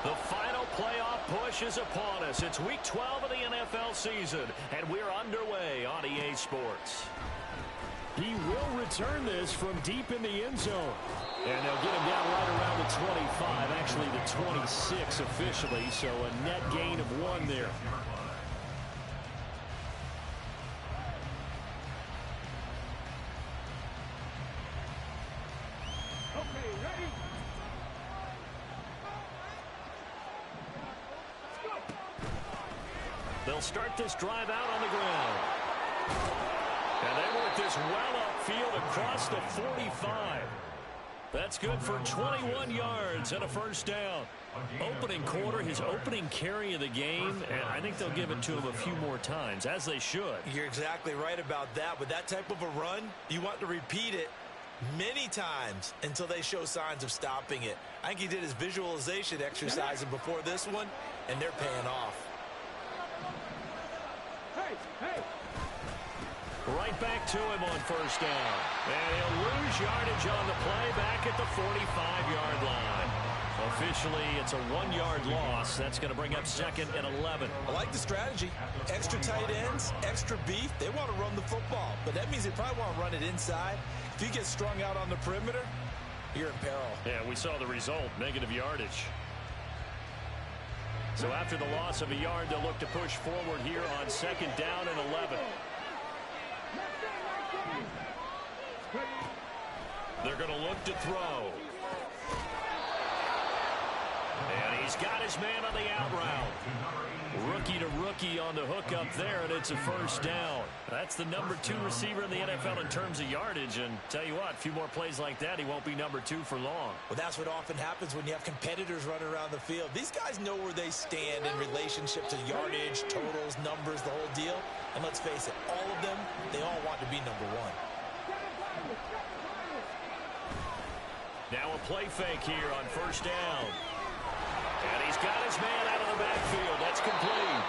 The final playoff push is upon us. It's Week 12 of the NFL season, and we're underway on EA Sports. He will return this from deep in the end zone. And they'll get him down right around the 25, actually the 26 officially, so a net gain of 1 there. They'll start this drive out on the ground. And they work this well upfield across the 45. That's good for 21 yards and a first down. Opening quarter, his opening carry of the game, and I think they'll give it to him a few more times, as they should. You're exactly right about that. With that type of a run, you want to repeat it many times until they show signs of stopping it. I think he did his visualization exercise before this one, and they're paying off. Right back to him on first down. And he'll lose yardage on the play back at the 45-yard line. Officially, it's a 1-yard loss. That's going to bring up 2nd and 11. I like the strategy. Extra tight ends, extra beef. They want to run the football, but that means they probably want to run it inside. If you get strung out on the perimeter, you're in peril. Yeah, we saw the result, negative yardage. So after the loss of a yard, they'll look to push forward here on 2nd down and 11. They're going to look to throw. And he's got his man on the out route. Rookie to rookie on the hook up there, and it's a first down. That's the number 2 receiver in the NFL in terms of yardage, and tell you what, a few more plays like that, he won't be number 2 for long. Well, that's what often happens when you have competitors running around the field. These guys know where they stand in relationship to yardage, totals, numbers, the whole deal. And let's face it, all of them, they all want to be number 1. Now a play fake here on first down. And he's got his man out of the backfield. That's complete.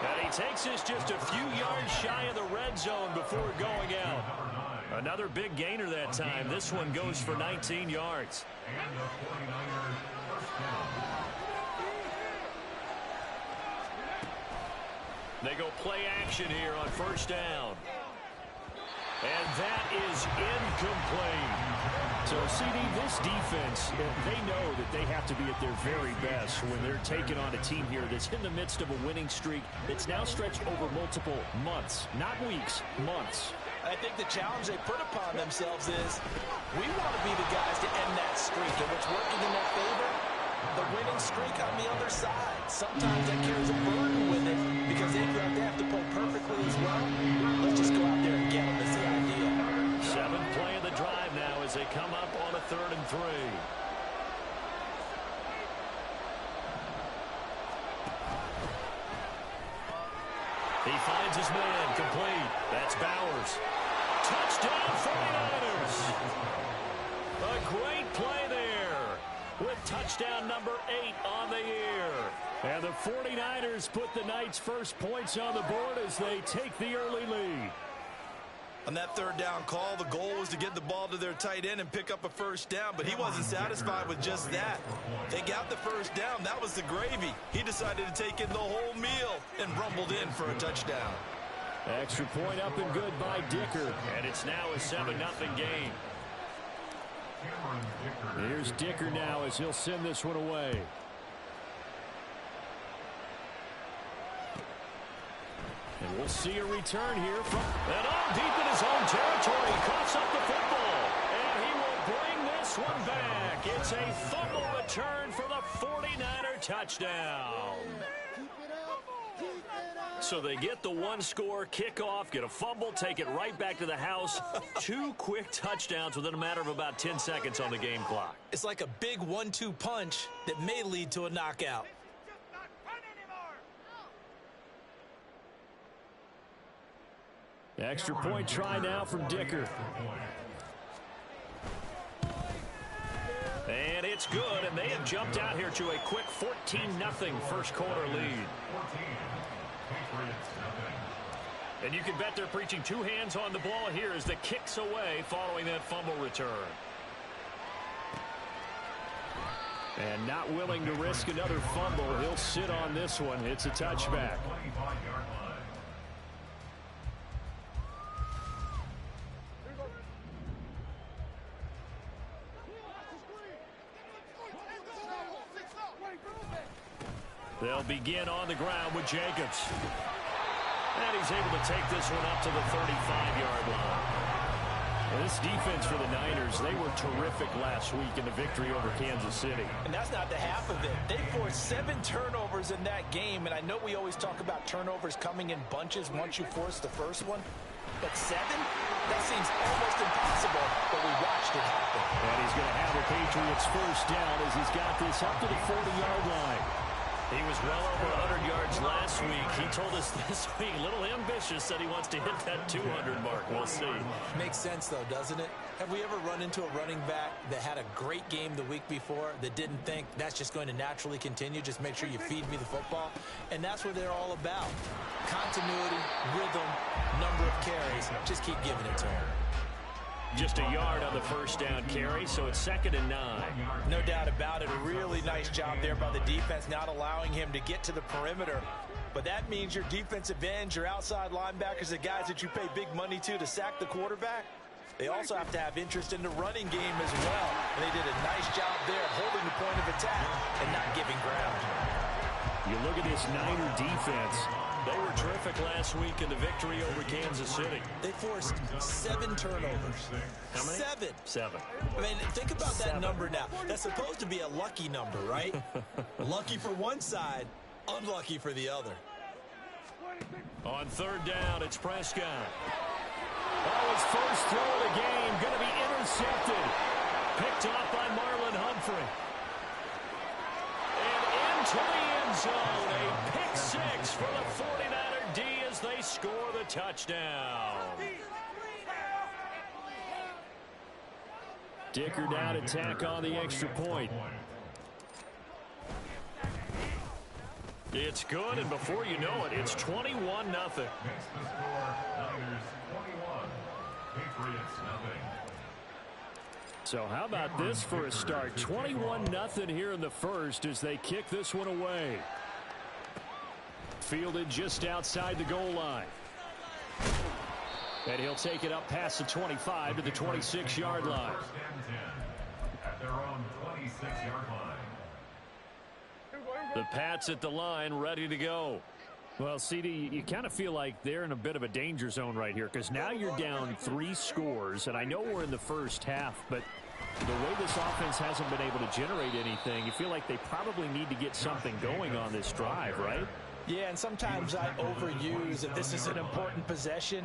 And he takes this just a few yards shy of the red zone before going out. Another big gainer that time. This one goes for 19 yards. They go play action here on first down. And that is incomplete. So, CD, this defense, they know that they have to be at their very best when they're taking on a team here that's in the midst of a winning streak that's now stretched over multiple months, not weeks, months. I think the challenge they put upon themselves is we want to be the guys to end that streak. And what's working in their favor? The winning streak on the other side. Sometimes that carries a burden with it because they have to play perfectly as well. Let's just go out there and get them is the idea. 7th play of the drive now as they come up on a 3rd and 3. He finds his man complete. That's Bowers. Touchdown 49ers. A great play there with touchdown number 8 on the year. And the 49ers put the Knights' first points on the board as they take the early lead. On that 3rd down call, the goal was to get the ball to their tight end and pick up a first down, but he wasn't satisfied with just that. They got the first down. That was the gravy. He decided to take in the whole meal and rumbled in for a touchdown. Extra point up and good by Dicker. And it's now a 7-0 game. Here's Dicker now as he'll send this one away. And we'll see a return here from... And on deep in his own territory, he coughs up the football. And he will bring this one back. It's a fumble return for the 49er touchdown. So they get the 1-score kickoff, get a fumble, take it right back to the house. 2 quick touchdowns within a matter of about 10 seconds on the game clock. It's like a big 1-2 punch that may lead to a knockout. Extra point try now from Dicker. And it's good, and they have jumped out here to a quick 14-0 first quarter lead. And you can bet they're preaching 2 hands on the ball here as the kick's away following that fumble return. And not willing to risk another fumble. He'll sit on this one. It's a touchback. They'll begin on the ground with Jacobs. And he's able to take this one up to the 35-yard line. This defense for the Niners, they were terrific last week in the victory over Kansas City. And that's not the half of it. They forced 7 turnovers in that game, and I know we always talk about turnovers coming in bunches once you force the first one. But 7? That seems almost impossible, but we watched it happen. And he's going to have a Patriots first down as he's got this up to the 40-yard line. He was well over 100 yards last week. He told us this week, a little ambitious, said he wants to hit that 200 mark. We'll see. Makes sense, though, doesn't it? Have we ever run into a running back that had a great game the week before that didn't think that's just going to naturally continue? Just make sure you feed me the football. And that's what they're all about. Continuity, rhythm, number of carries. Just keep giving it to him. Just a yard on the first down carry, so it's 2nd and 9. No doubt about it. A really nice job there by the defense, not allowing him to get to the perimeter. But that means your defensive ends, your outside linebackers, the guys that you pay big money to sack the quarterback, they also have to have interest in the running game as well. And they did a nice job there holding the point of attack and not giving ground. You look at this Niner defense. They were terrific last week in the victory over Kansas City. They forced 7 turnovers. How many? 7. 7. I mean, think about that 7. number now. That's supposed to be a lucky number, right? Lucky for one side, unlucky for the other. On 3rd down, it's Prescott. Oh, his first throw of the game going to be intercepted. Picked off by Marlon Humphrey. And into the end zone. A pick 6 for the 49er D as they score the touchdown. Dicker down to tack on the extra point. It's good, and before you know it, it's 21-0. So how about this for a start? 21-0 here in the first as they kick this one away. Fielded just outside the goal line. And he'll take it up past the 25 to the 26-yard line. At their own 26-yard line. The Pats at the line, ready to go. Well, CD, you kind of feel like they're in a bit of a danger zone right here because now you're down 3 scores, and I know we're in the first half, but the way this offense hasn't been able to generate anything, you feel like they probably need to get something going on this drive, right? Yeah, and sometimes I overuse that this is an important possession,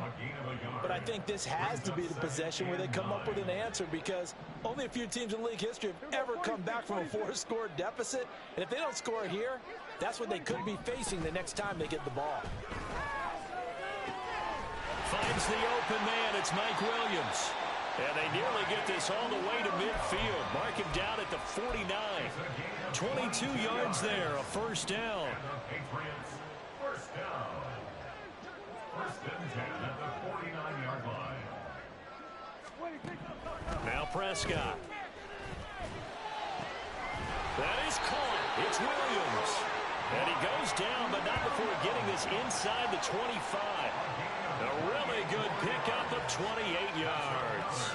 but I think this has to be the possession where they come up with an answer because only a few teams in league history have ever come back from a 4-score deficit, and if they don't score here, that's what they could be facing the next time they get the ball. Finds the open man. It's Mike Williams. And they nearly get this all the way to midfield. Mark him down at the 49. 22 yards there, a first down. First down. 1st and 10 at the 49-yard line. Now Prescott. That is caught. It's Williams. And he goes down, but not before getting this inside the 25. A really good pickup of 28 yards.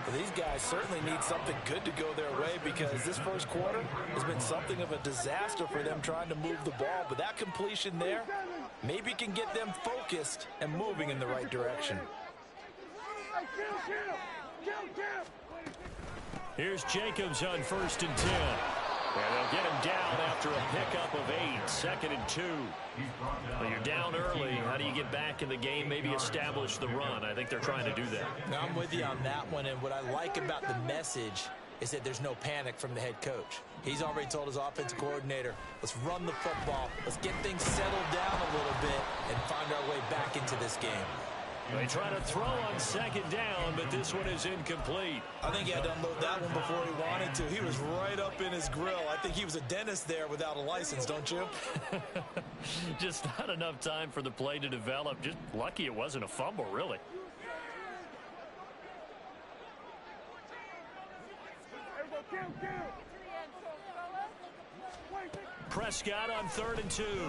Well, these guys certainly need something good to go their way because this first quarter has been something of a disaster for them trying to move the ball. But that completion there maybe can get them focused and moving in the right direction. Here's Jacobs on 1st and 10. And they'll get him down after a pickup of 8, 2nd and 2. Well, you're down early. How do you get back in the game, maybe establish the run? I think they're trying to do that. Now, I'm with you on that one, and what I like about the message is that there's no panic from the head coach. He's already told his offensive coordinator, let's run the football, let's get things settled down a little bit and find our way back into this game. They try to throw on 2nd down, but this one is incomplete. I think he had to unload that one before he wanted to. He was right up in his grill. I think he was a dentist there without a license, don't you? Just not enough time for the play to develop. Just lucky it wasn't a fumble, really. Prescott on 3rd and 2. Work in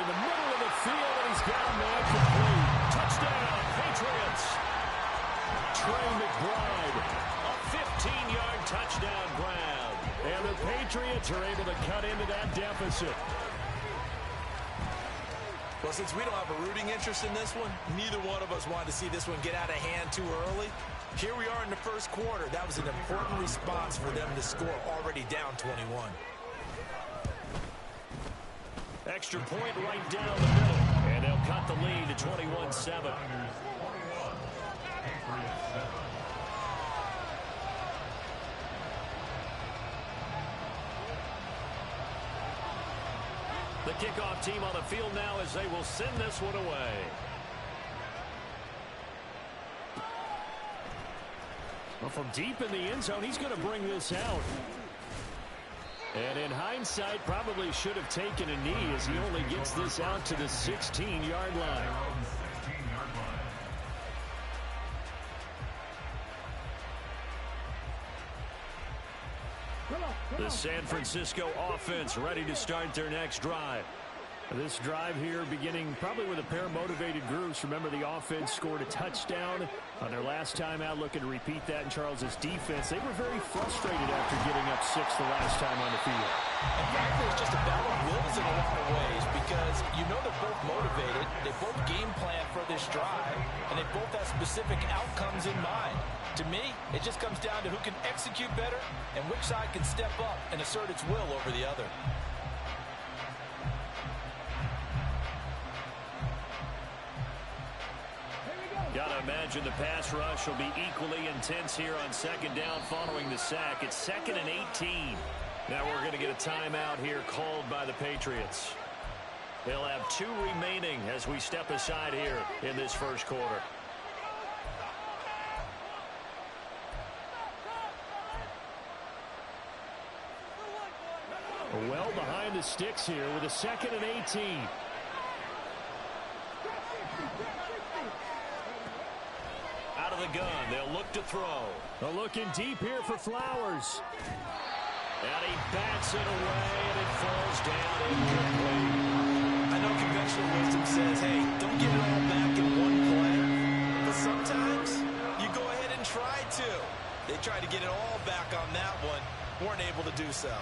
the middle of the field, and he's got a man complete. Touchdown, Patriots. Trey McBride, a 15-yard touchdown grab. And the Patriots are able to cut into that deficit. Well, since we don't have a rooting interest in this one, neither one of us wanted to see this one get out of hand too early. Here we are in the first quarter. That was an important response for them to score already down 21. Extra point right down the middle. And they'll cut the lead to 21-7. The kickoff team on the field now as they will send this one away. Well, from deep in the end zone, he's going to bring this out. And in hindsight, probably should have taken a knee as he only gets this out to the 16-yard line. The San Francisco offense ready to start their next drive. This drive here beginning probably with a pair of motivated groups. Remember, the offense scored a touchdown on their last time out, looking to repeat that in Charles' defense. They were very frustrated after giving up 6 the last time on the field. And frankly, it's just a battle of wills in a lot of ways because you know they're both motivated, they both game plan for this drive, and they both have specific outcomes in mind. To me, it just comes down to who can execute better and which side can step up and assert its will over the other. Gotta imagine the pass rush will be equally intense here on 2nd down following the sack. It's 2nd and 18. Now we're going to get a timeout here called by the Patriots. They'll have 2 remaining as we step aside here in this first quarter. Well behind the sticks here with a 2nd and 18. Out of the gun, they'll look to throw. They're looking deep here for Flowers. And he bats it away, and it falls down incomplete. I know conventional wisdom says, hey, don't get it all back in one play. But sometimes you go ahead and try to. They tried to get it all back on that one. Weren't able to do so.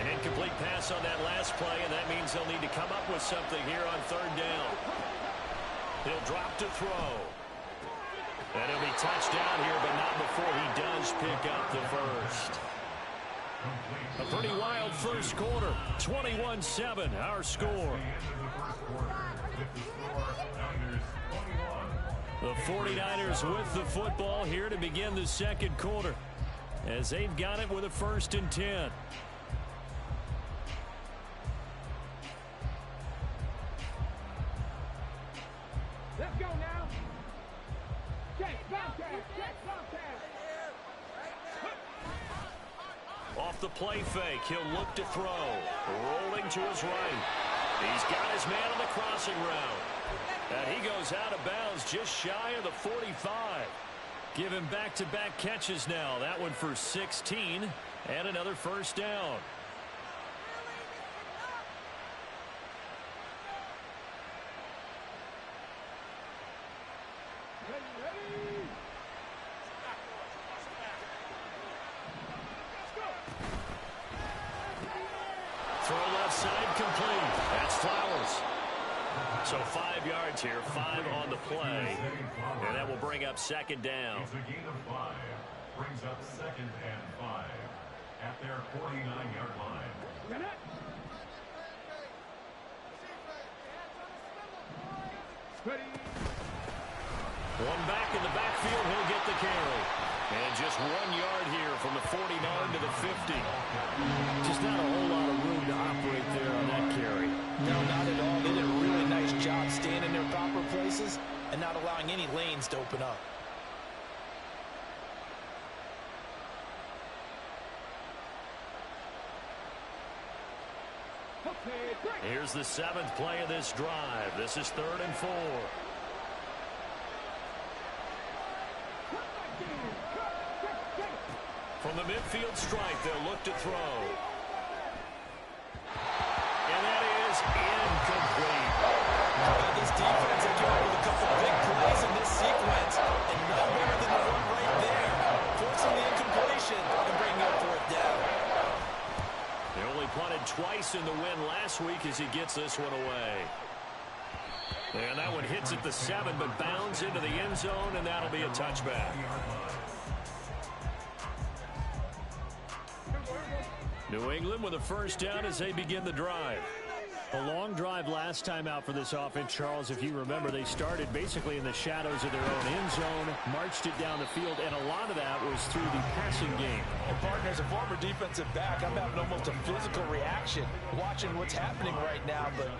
An incomplete pass on that last play, and that means they'll need to come up with something here on 3rd down. He'll drop to throw. And he'll be touched down here, but not before he does pick up the first. A pretty wild first quarter. 21-7, our score. The 49ers with the football here to begin the second quarter, as they've got it with a 1st and 10. Let's go now. Off the play fake, he'll look to throw. Rolling to his right. He's got his man on the crossing route. And he goes out of bounds just shy of the 45. Give him back-to-back catches now. That one for 16 and another 1st down. Throw left side complete. That's Flowers. So 5 yards here, 5 on the play. And that will bring up 2nd down. It's a gain of 5. Brings up 2nd and 5 at their 49-yard line. One back in the backfield, he'll get the carry. And just 1 yard here from the 49 to the 50. Just not a whole lot of room to operate there on that carry. No, not at all. They did a really nice job staying in their proper places and not allowing any lanes to open up. Here's the 7th play of this drive. This is 3rd and 4. From the midfield stripe, they'll look to throw. And that is incomplete. This defense has come up with a couple big plays in this sequence, and none better than the one right there, forcing the incompletion and bringing up fourth down. They only punted twice in the win last week as he gets this one away. And that one hits at the 7, but bounds into the end zone, and that'll be a touchback. New England with a first down as they begin the drive. A long drive last time out for this offense, Charles. If you remember, they started basically in the shadows of their own end zone, marched it down the field, and a lot of that was through the passing game. And partner, as a former defensive back, I'm having almost a physical reaction watching what's happening right now. But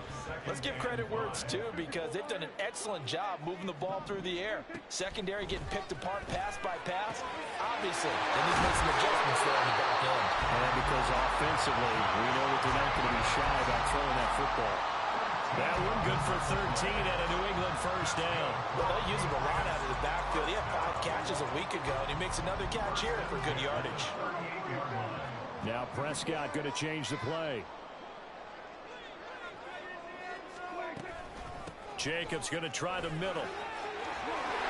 let's give credit where it's due, because they've done an excellent job moving the ball through the air. Secondary getting picked apart pass by pass. Obviously, they need to make some adjustments there on the back end. And because offensively, we know that they're not going to be shy about throwing that football. That one good for 13 and a New England first down. Well, they use him a lot out of the backfield. He had 5 catches a week ago, and he makes another catch here for good yardage. Now Prescott going to change the play. Jacobs going to try the middle.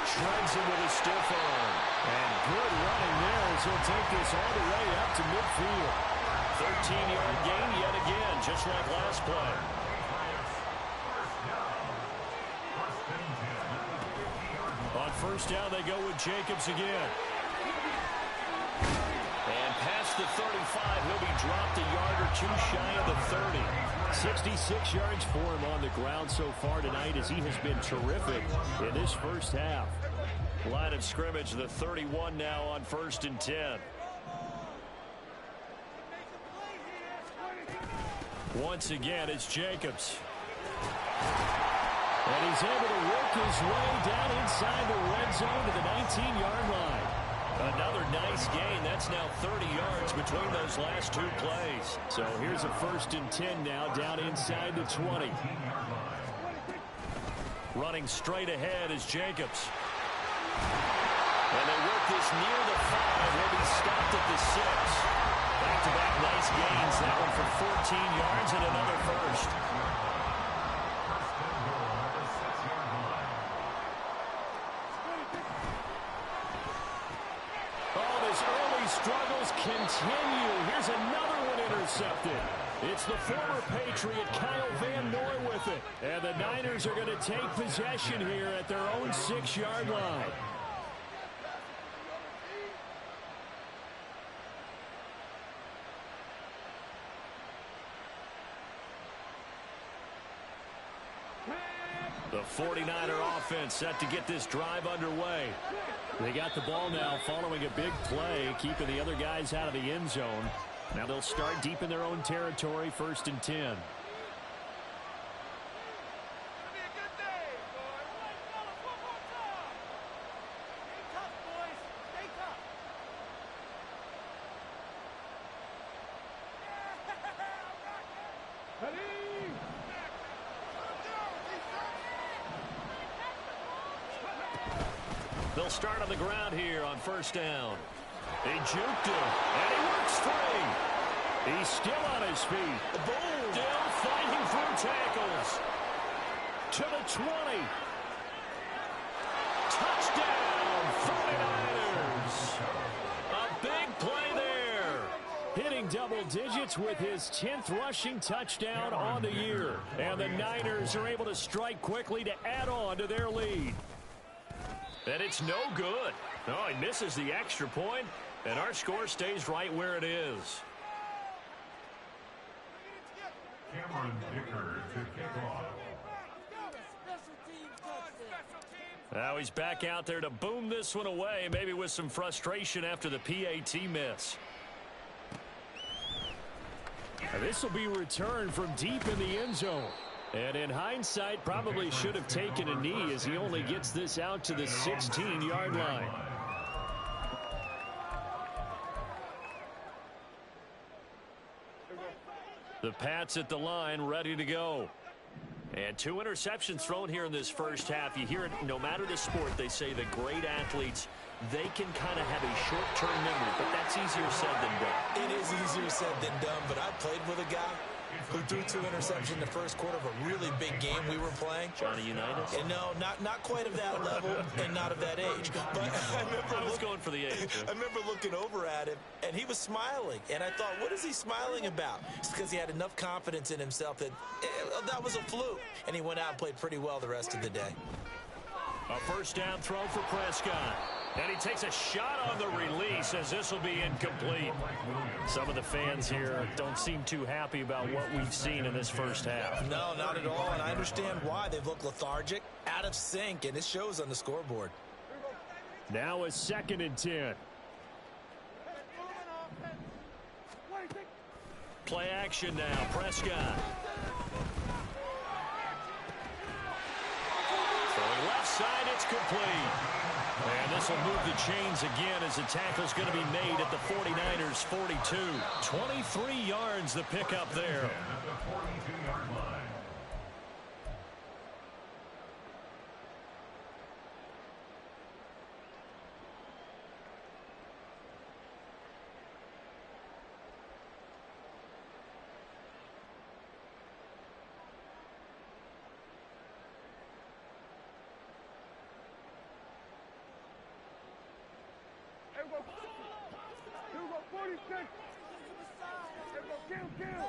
Shreds him with a stiff arm. And good running there as he'll take this all the way up to midfield. 13-yard gain yet again, just like last play. On first down, they go with Jacobs again. And past the 35, he'll be dropped a yard or two shy of the 30. 66 yards for him on the ground so far tonight as he has been terrific in this first half. Line of scrimmage, the 31 now on 1st and 10. Once again, it's Jacobs. And he's able to work his way down inside the red zone to the 19-yard line. Another nice gain. That's now 30 yards between those last 2 plays. So here's a 1st and 10 now down inside the 20. Running straight ahead is Jacobs. And they work this near the 5. He'll be stopped at the 6. Back-to-back nice gains. That one for 14 yards and another first. Struggles continue. Here's another one intercepted. It's the former Patriot Kyle Van Noy with it. And the Niners are going to take possession here at their own 6-yard line. The 49er offense set to get this drive underway. They got the ball now following a big play, keeping the other guys out of the end zone. Now they'll start deep in their own territory, 1st and 10. They'll start on the ground here on 1st down. They juked him, and he works free. He's still on his feet. Boom! Still fighting through tackles. To the 20. Touchdown, 49ers. A big play there. Hitting double digits with his 10th rushing touchdown on the year. And the Niners are able to strike quickly to add on to their lead. And it's no good. Oh, he misses the extra point, and our score stays right where it is. Cameron Dicker to kick off. Now he's back out there to boom this one away, maybe with some frustration after the PAT miss. This will be returned from deep in the end zone. And in hindsight, probably should have taken a knee as he only gets this out to the 16-yard line. The Pats at the line, ready to go. And 2 interceptions thrown here in this first half. You hear it no matter the sport. They say the great athletes they can kind of have a short-term memory, but that's easier said than done. It is easier said than done, but I played with a guy who threw 2 interceptions in the first quarter of a really big game we were playing. Johnny Unitas? And no, not quite of that level and not of that age. But I was going for the age. I remember looking over at him, and he was smiling. And I thought, what is he smiling about? It's because he had enough confidence in himself that that was a fluke. And he went out and played pretty well the rest of the day. A first down throw for Prescott. And he takes a shot on the release as this will be incomplete. Some of the fans here don't seem too happy about what we've seen in this first half. No, not at all, and I understand why. They've looked lethargic, out of sync, and it shows on the scoreboard. Now a 2nd and 10. Play action now, Prescott. Throwing left side, it's complete. And this will move the chains again as the tackle's going to be made at the 49ers' 42. 23 yards the pickup there. At the 42-yard line. Here we go, 46. Here we go, kill.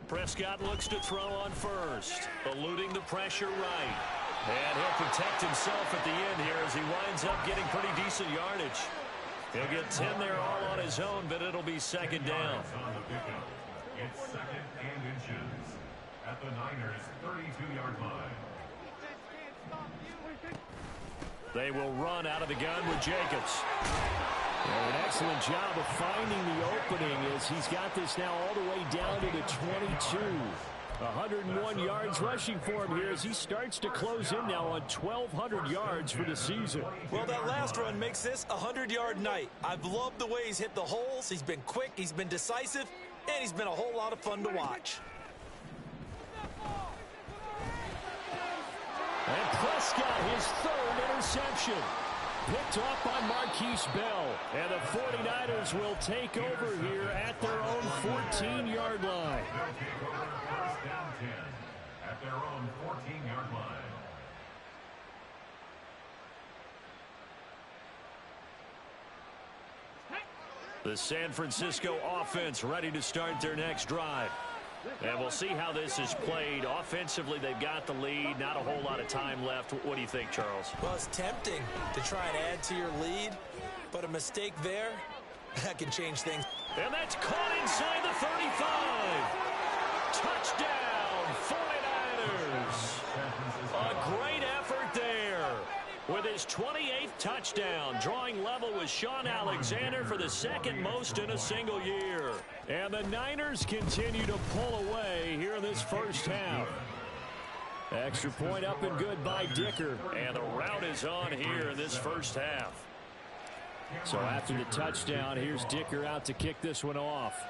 Prescott looks to throw on first, eluding the pressure right. And he'll protect himself at the end here as he winds up getting pretty decent yardage. He'll get 10 there all on his own, but it'll be 2nd down. On the pickup. It's 2nd and inches at the Niners' 32-yard line. They will run out of the gun with Jacobs. An excellent job of finding the opening as he's got this now all the way down to the 22. 101 yards rushing for him here as he starts to close in now on 1,200 yards for the season. Well, that last run makes this a 100-yard night. I've loved the way he's hit the holes. He's been quick, he's been decisive, and he's been a whole lot of fun to watch. And Prescott, his 3rd interception. Picked off by Marquise Bell. And the 49ers will take over here at their own 14-yard line. They'll take over first down 10 at their own 14-yard line. The San Francisco offense ready to start their next drive. And we'll see how this is played. Offensively, they've got the lead. Not a whole lot of time left. What do you think, Charles? Well, it's tempting to try and add to your lead, but a mistake there, that can change things. And that's caught inside the 35. Touchdown, 49ers. A great effort there. With his 28th touchdown, drawing level with Sean Alexander for the 2nd most in a single year. And the Niners continue to pull away here in this first half. Extra point up and good by Dicker. And the route is on here in this first half. So after the touchdown, here's Dicker out to kick this one off.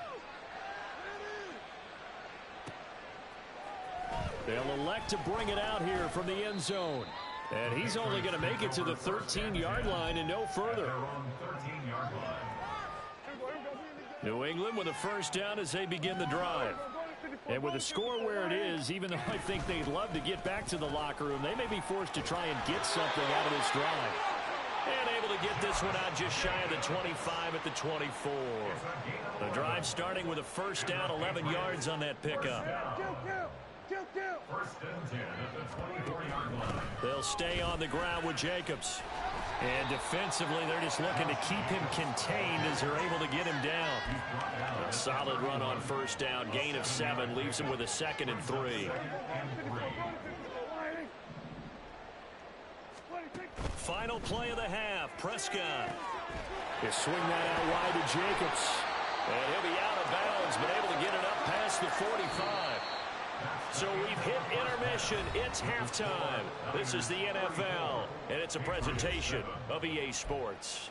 They'll elect to bring it out here from the end zone. And he's only going to make it to the 13-yard line and no further. New England with a first down as they begin the drive. And with the score where it is, even though I think they'd love to get back to the locker room, they may be forced to try and get something out of this drive. And able to get this one out just shy of the 25 at the 24. The drive starting with a first down, 11 yards on that pickup. First and 10 at the 24-yard line. They'll stay on the ground with Jacobs. And defensively, they're just looking to keep him contained as they're able to get him down. A solid run on first down. Gain of 7 leaves him with a 2nd and 3. Final play of the half. Prescott. They swing that out wide to Jacobs. And he'll be out of bounds, but able to get it up past the 45. So we've hit intermission. It's halftime. This is the NFL, and it's a presentation of EA Sports.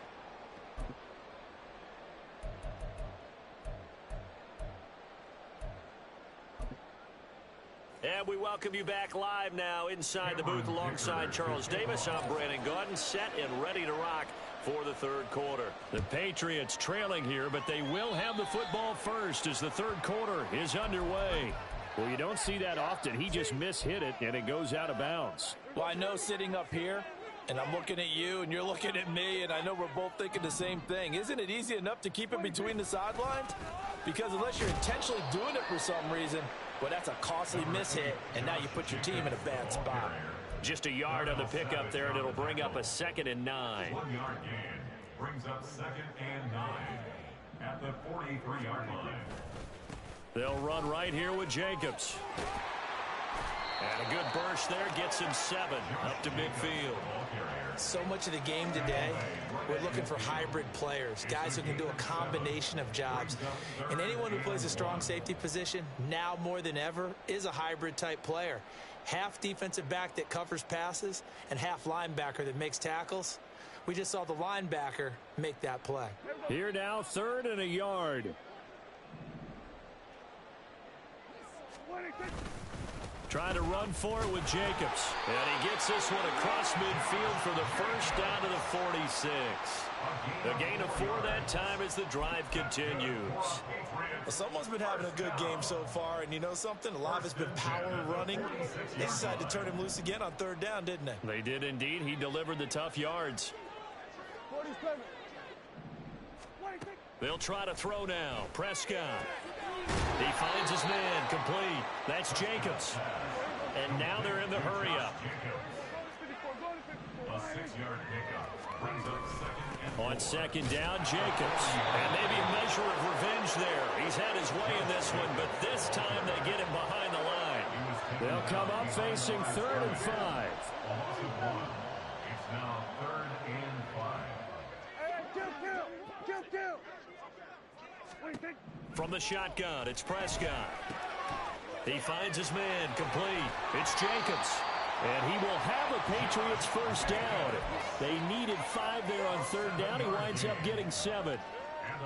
And we welcome you back live now inside the booth alongside Charles Davis. I'm Brandon Gaudin, set and ready to rock for the third quarter. The Patriots trailing here, but they will have the football first as the third quarter is underway. Well, you don't see that often. He just mishit it, and it goes out of bounds. Well, I know sitting up here, and I'm looking at you, and you're looking at me, and I know we're both thinking the same thing. Isn't it easy enough to keep it between the sidelines? Because unless you're intentionally doing it for some reason, well, that's a costly mishit, and now you put your team in a bad spot. Just a yard on the pickup there, and it'll bring up a 2nd and 9. 1 yard gain brings up 2nd and 9 at the 43-yard line. They'll run right here with Jacobs. And a good burst there gets him 7 up to midfield. So much of the game today, we're looking for hybrid players, guys who can do a combination of jobs. And anyone who plays a strong safety position, now more than ever, is a hybrid type player. Half defensive back that covers passes and half linebacker that makes tackles. We just saw the linebacker make that play. Here now, 3rd and a yard. Trying to run for it with Jacobs. And he gets this one across midfield for the first down to the 46. A gain of 4 that time as the drive continues. Well, someone's been having a good game so far, and you know something? A lot of it's been power running. They decided to turn him loose again on 3rd down, didn't they? They did indeed. He delivered the tough yards. 47. They'll try to throw now. Prescott. He finds his man complete. That's Jacobs. And now they're in the hurry-up. A 6-yard pickup brings up 2nd and 4. On 2nd down, Jacobs. And maybe a measure of revenge there. He's had his way in this one, but this time they get him behind the line. They'll come up facing 3rd and 5. A loss of 1. It's now 3rd and 5. Kill. From the shotgun, it's Prescott. He finds his man complete. It's Jacobs. And he will have a Patriots first down. They needed 5 there on 3rd down. He winds up getting 7.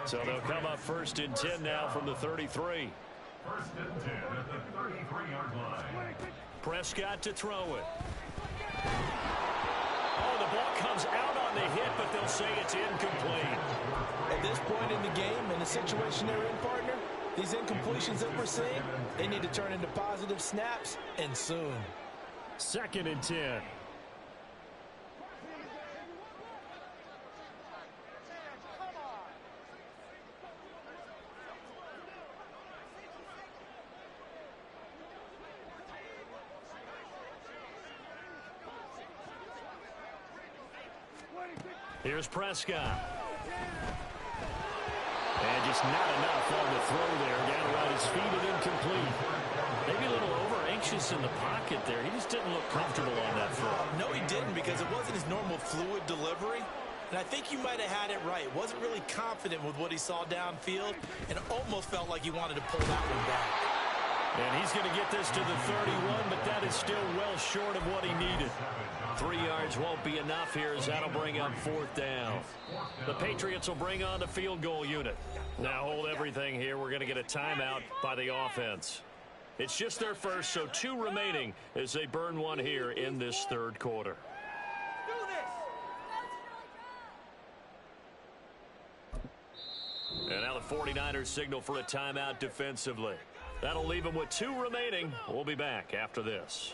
So they'll come up 1st and 10 now from the 33. 1st and 10 at the 33-yard line. Prescott to throw it. Oh, the ball comes out on the hit, but they'll say it's incomplete. At this point in the game, in the situation they're in, partner, these incompletions that we're seeing, they need to turn into positive snaps, and soon. 2nd and 10. Here's Prescott. And just not enough on the throw there. Down around his feet and incomplete. Maybe a little over-anxious in the pocket there. He just didn't look comfortable on that throw. No, he didn't, because it wasn't his normal fluid delivery. And I think you might have had it right. Wasn't really confident with what he saw downfield and almost felt like he wanted to pull that one back. And he's going to get this to the 31, but that is still well short of what he needed. 3 yards won't be enough here as that'll bring up 4th down. The Patriots will bring on the field goal unit. Now hold everything here. We're going to get a timeout by the offense. It's just their first, so 2 remaining as they burn one here in this third quarter. And now the 49ers signal for a timeout defensively. That'll leave them with 2 remaining. We'll be back after this.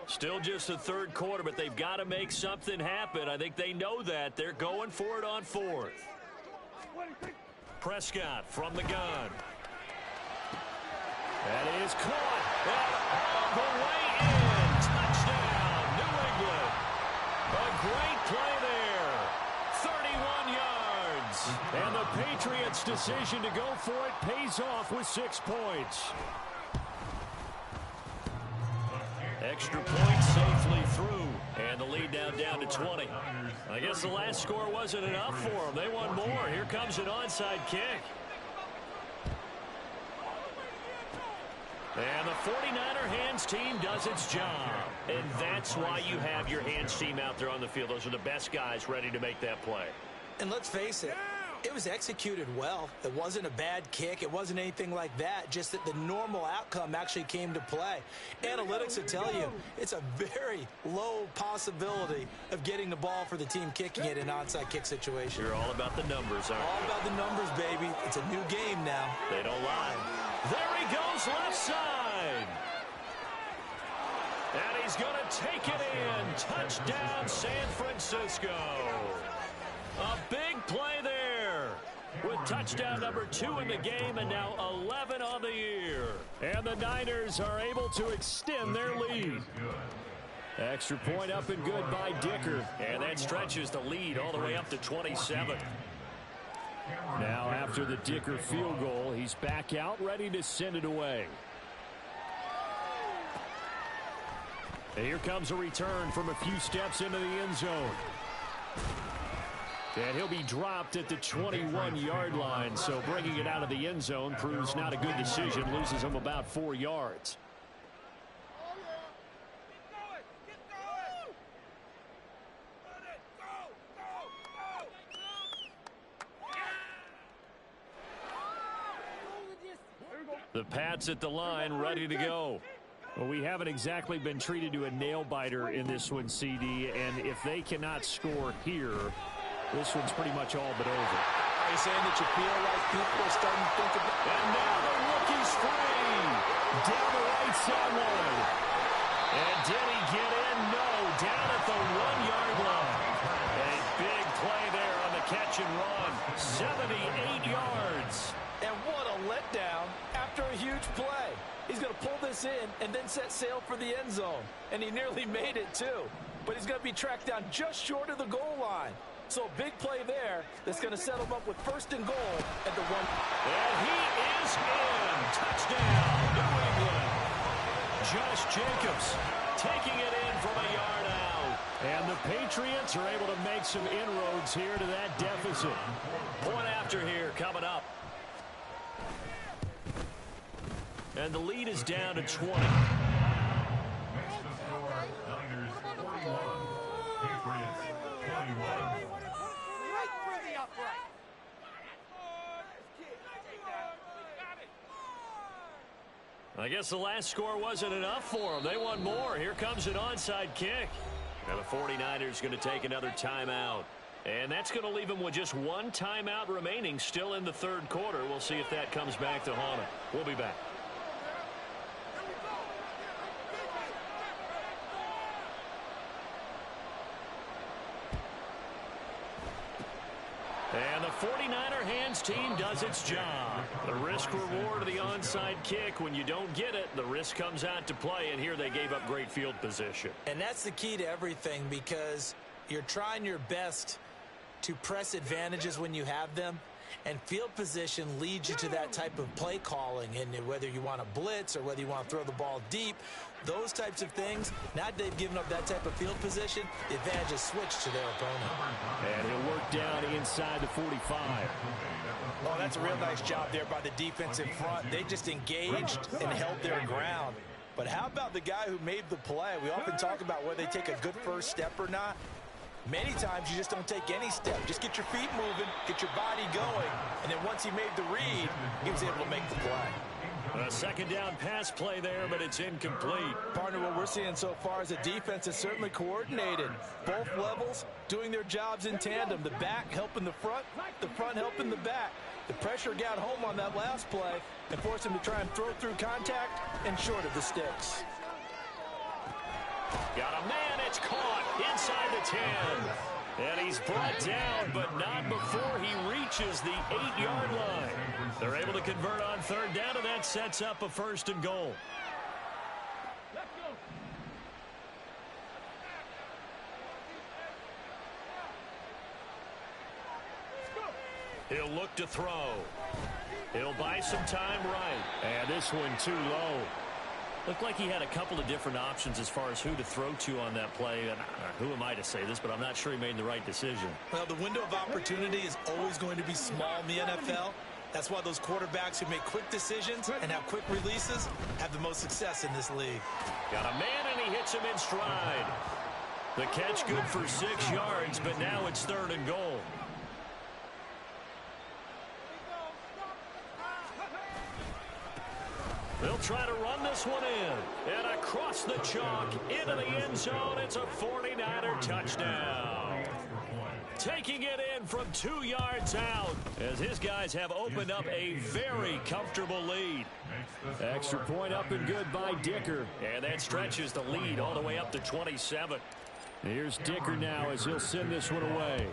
Still just the third quarter, but they've got to make something happen. I think they know that. They're going for it on 4th. Prescott from the gun. That is caught. And all the way in. Touchdown, New England. A great play there. 31 yards. And the Patriots' decision to go for it pays off with 6 points. Extra point safely through. And the lead now down to 20. I guess the last score wasn't enough for them. They want more. Here comes an onside kick. And the 49er hands team does its job. And that's why you have your hands team out there on the field. Those are the best guys ready to make that play. And let's face it, it was executed well. It wasn't a bad kick. It wasn't anything like that. Just that the normal outcome actually came to play. Analytics will tell you it's a very low possibility of getting the ball for the team kicking it in an onside kick situation. You're all about the numbers, aren't you? All about the numbers, baby. It's a new game now. They don't lie. There he goes left side. And he's going to take it in. Touchdown, San Francisco. A big play there with touchdown number 2 in the game and now 11 on the year. And the Niners are able to extend their lead. Extra point up and good by Dicker. And that stretches the lead all the way up to 27. Now after the Dicker field goal, he's back out ready to send it away. And here comes a return from a few steps into the end zone. And he'll be dropped at the 21-yard line, so bringing it out of the end zone proves not a good decision, loses him about 4 yards. The Pats at the line, ready to go. Well, we haven't exactly been treated to a nail-biter in this one, CD, and if they cannot score here, this one's pretty much all but over. Are you saying that you feel like people are starting to think about... And now the rookie's free. Down the right sideline. And did he get in? No. Down at the 1-yard line. A big play there on the catch and run. 78 yards. And what a letdown after a huge play. He's going to pull this in and then set sail for the end zone. And he nearly made it, too. But he's going to be tracked down just short of the goal line. So a big play there that's going to set him up with 1st and goal at the 1. And he is in. Touchdown, New England. Josh Jacobs taking it in from a yard out. And the Patriots are able to make some inroads here to that deficit. Point after here coming up. And the lead is down to 20. Makes the score Niners 41, Patriots 21. Right for the upright. I guess the last score wasn't enough for them. They want more. Here comes an onside kick. And the 49ers going to take another timeout. And that's going to leave them with just 1 timeout remaining still in the 3rd quarter. We'll see if that comes back to haunt them. We'll be back. And the 49er hands team does its job. The risk-reward of the onside kick. When you don't get it, the risk comes out to play, and here they gave up great field position. And that's the key to everything, because you're trying your best to press advantages when you have them, and field position leads you to that type of play calling. And whether you want to blitz or whether you want to throw the ball deep, those types of things, now that they've given up that type of field position, the advantage is switched to their opponent. And he'll work down inside the 45. Oh, that's a real nice job there by the defense in front. They just engaged and held their ground. But how about the guy who made the play? We often talk about whether they take a good first step or not. Many times you just don't take any step. Just get your feet moving, get your body going, and then once he made the read, he was able to make the play. A 2nd down pass play there, but it's incomplete. Partner, what we're seeing so far is a defense that's certainly coordinated. Both levels doing their jobs in tandem. The back helping the front helping the back. The pressure got home on that last play and forced him to try and throw through contact and short of the sticks. Got a man, it's caught inside the 10. And he's brought down, but not before he reaches the 8-yard line. They're able to convert on 3rd down, and that sets up a 1st and goal. He'll look to throw. He'll buy some time right. And this one too low. Looked like he had a couple of different options as far as who to throw to on that play. And who am I to say this, but I'm not sure he made the right decision. Well, the window of opportunity is always going to be small in the NFL. That's why those quarterbacks who make quick decisions and have quick releases have the most success in this league. Got a man, and he hits him in stride. The catch good for 6 yards, but now it's 3rd and goal. They'll try to run this one in. And across the chalk, into the end zone. It's a 49er touchdown. Taking it in from 2 yards out as his guys have opened up a very comfortable lead. Extra point up and good by Dicker. And that stretches the lead all the way up to 27. Here's Dicker now as he'll send this one away.